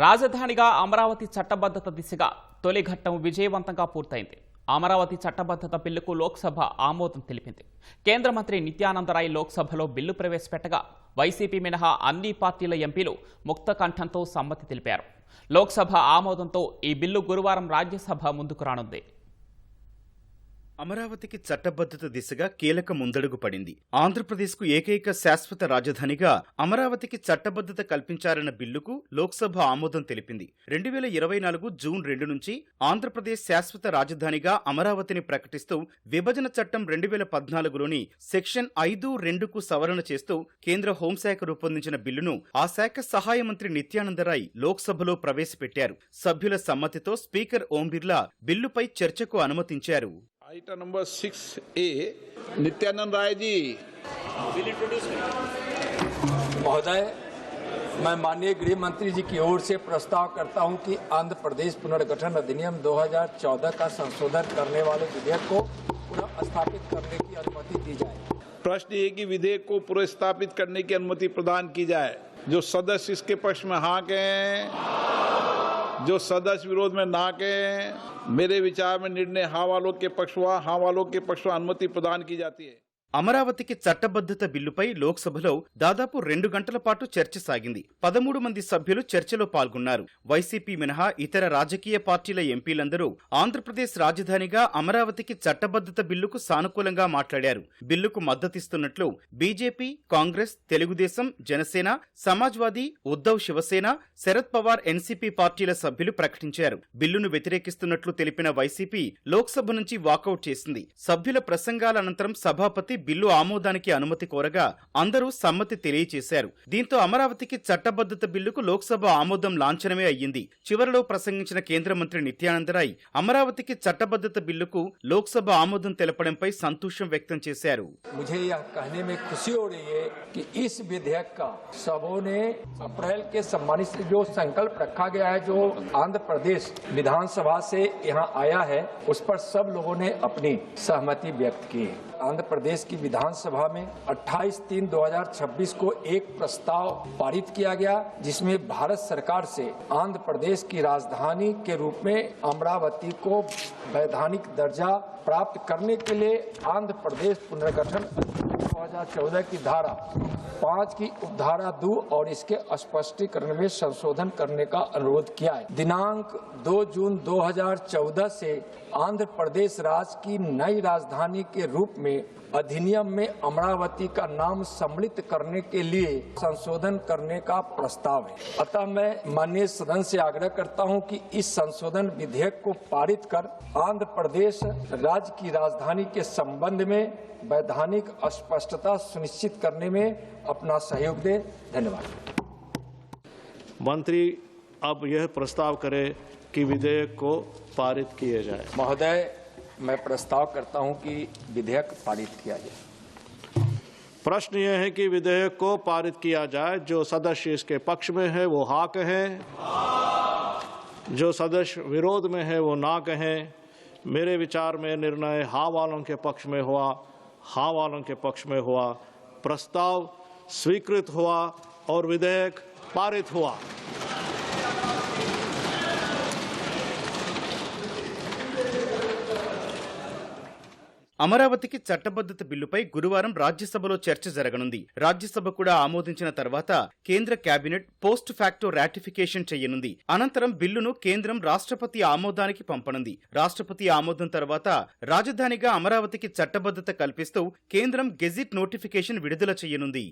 రాజధానిగా అమరావతి చట్టబద్ధత దిశగా తొలి ఘట్టం విజయవంతంగా పూర్తయింది. అమరావతి చట్టబద్ధత బిల్లుకు లోక్సభ ఆమోదం తెలిపింది. కేంద్ర మంత్రి నిత్యానందరాయ్ లోక్సభలో బిల్లు ప్రవేశపెట్టగా వైసీపీ మినహా అన్ని పార్టీల ఎంపీలు ముక్త కంఠంతో సమ్మతి తెలిపారు. లోక్సభ ఆమోదంతో ఈ బిల్లు గురువారం రాజ్యసభ ముందుకు రానుంది. అమరావతికి చట్టబద్ధత దిశగా కీలక ముందడుగు పడింది. ఆంధ్రప్రదేశ్కు ఏకైక శాశ్వత రాజధానిగా అమరావతికి చట్టబద్ధత కల్పించారన్న బిల్లుకు లోక్సభ ఆమోదం తెలిపింది. 2024 జూన్ 2 నుంచి ఆంధ్రప్రదేశ్ శాశ్వత రాజధానిగా అమరావతిని ప్రకటిస్తూ విభజన చట్టం 2014లోని సెక్షన్ 5(2)కు సవరణ చేస్తూ కేంద్ర హోంశాఖ రూపొందించిన బిల్లును ఆ శాఖ సహాయ మంత్రి నిత్యానందరాయ్ లోక్సభలో ప్రవేశపెట్టారు. సభ్యుల సమ్మతితో స్పీకర్ ఓం బిర్లా బిల్లుపై చర్చకు అనుమతించారు. Item number 6A Nityanand Rai ji bill introduce महोदय, मैं माननीय गृह मंत्री जी की ओर से प्रस्ताव करता हूं कि आंध्र प्रदेश पुनर्गठन अधिनियम 2014 का संशोधन करने वाले विधेयक को पुनः स्थापित करने की अनुमति दी जाए। प्रश्न ये कि विधेयक को पुनर्स्थापित करने की अनुमति प्रदान की जाए। जो सदस्य इसके पक्ष में हाँ कहें, जो सदस्य विरोध में ना कहें। मेरे विचार में निर्णय हाँ वालों के पक्ष हुआ, हाँ वालों के पक्ष में अनुमति प्रदान की जाती है. అమరావతికి చట్టబద్ధత బిల్లుపై లోక్సభలో దాదాపు 2 గంటల పాటు చర్చ సాగింది. 13 మంది సభ్యులు చర్చలో పాల్గొన్నారు. వైసీపీ మినహా ఇతర రాజకీయ పార్టీల ఎంపీలందరూ ఆంధ్రప్రదేశ్ రాజధానిగా అమరావతికి చట్టబద్ధత బిల్లుకు సానుకూలంగా మాట్లాడారు. బిల్లుకు మద్దతిస్తున్నట్లు బీజేపీ, కాంగ్రెస్, తెలుగుదేశం, జనసేన, సమాజ్వాదీ, ఉద్దవ్ శివసేన, శరద్ పవార్ ఎన్సీపీ పార్టీల సభ్యులు ప్రకటించారు. బిల్లును వ్యతిరేకిస్తున్నట్లు తెలిపిన వైసీపీ లోక్సభ నుంచి వాకౌట్ చేసింది. సభ్యుల ప్రసంగాల అనంతరం సభాపతి బిల్లు ఆమోదానికి అనుమతి కోరగా అందరూ సమ్మతి తెలియచేశారు. దీంతో అమరావతికి చట్టబద్ధత బిల్లుకు లోక్సభ ఆమోదం లాంఛనమే అయ్యింది. చివరిలో ప్రసంగించిన కేంద్ర మంత్రి నిత్యానందరాయ్ అమరావతికి చట్టబద్ధత బిల్లుకు లోక్సభ ఆమోదం తెలపడంపై సంతోషం వ్యక్తం చేశారు. मुझे यह कहने में खुशी हो रही है कि इस विधेयक का सबों ने अप्रैल के सम्मानित से जो संकल्प रखा गया है, जो आंध्र प्रदेश विधानसभा से यहाँ आया है, उस पर सब लोगों ने अपनी सहमति व्यक्त की है. आंध्र प्रदेश की विधानसभा में 28/3/2026 को एक प्रस्ताव पारित किया गया, जिसमें भारत सरकार से आंध्र प्रदेश की राजधानी के रूप में अमरावती को वैधानिक दर्जा प्राप्त करने के लिए आंध्र प्रदेश पुनर्गठन 2014 की धारा 5 की उपधारा 2 और इसके स्पष्टीकरण में संशोधन करने का अनुरोध किया है. दिनांक 2 जून 2014 से आंध्र प्रदेश राज्य की नई राजधानी के रूप में अधिनियम में अमरावती का नाम सम्मिलित करने के लिए संशोधन करने का प्रस्ताव है. अतः मैं माननीय सदन से आग्रह करता हूं कि इस संशोधन विधेयक को पारित कर आंध्र प्रदेश राज्य की राजधानी के संबंध में वैधानिक स्पष्टता सुनिश्चित करने में अपना सहयोग दे. धन्यवाद. मंत्री अब यह प्रस्ताव करे कि विधेयक को पारित किए जाए. महोदय, मैं प्रस्ताव करता हूं कि विधेयक पारित किया जाए. प्रश्न यह है कि विधेयक को पारित किया जाए. जो सदस्य इसके पक्ष में है वो हाँ कहें, जो सदस्य विरोध में है वो ना कहें. मेरे विचार में निर्णय हाँ वालों के पक्ष में हुआ, हाँ वालों के पक्ष में हुआ. प्रस्ताव स्वीकृत हुआ और विधेयक पारित हुआ. అమరావతికి చట్టబద్ధత బిల్లుపై గురువారం రాజ్యసభలో చర్చ జరగనుంది. రాజ్యసభ కూడా ఆమోదించిన తర్వాత కేంద్ర కేబినెట్ పోస్ట్ ఫ్యాక్టో రాటిఫికేషన్ చేయనుంది. అనంతరం బిల్లును కేంద్రం రాష్ట్రపతి ఆమోదానికి పంపనుంది. రాష్ట్రపతి ఆమోదం తర్వాత రాజధానిగా అమరావతికి చట్టబద్ధత కల్పిస్తూ కేంద్రం గెజిట్ నోటిఫికేషన్ విడుదల చేయనుంది.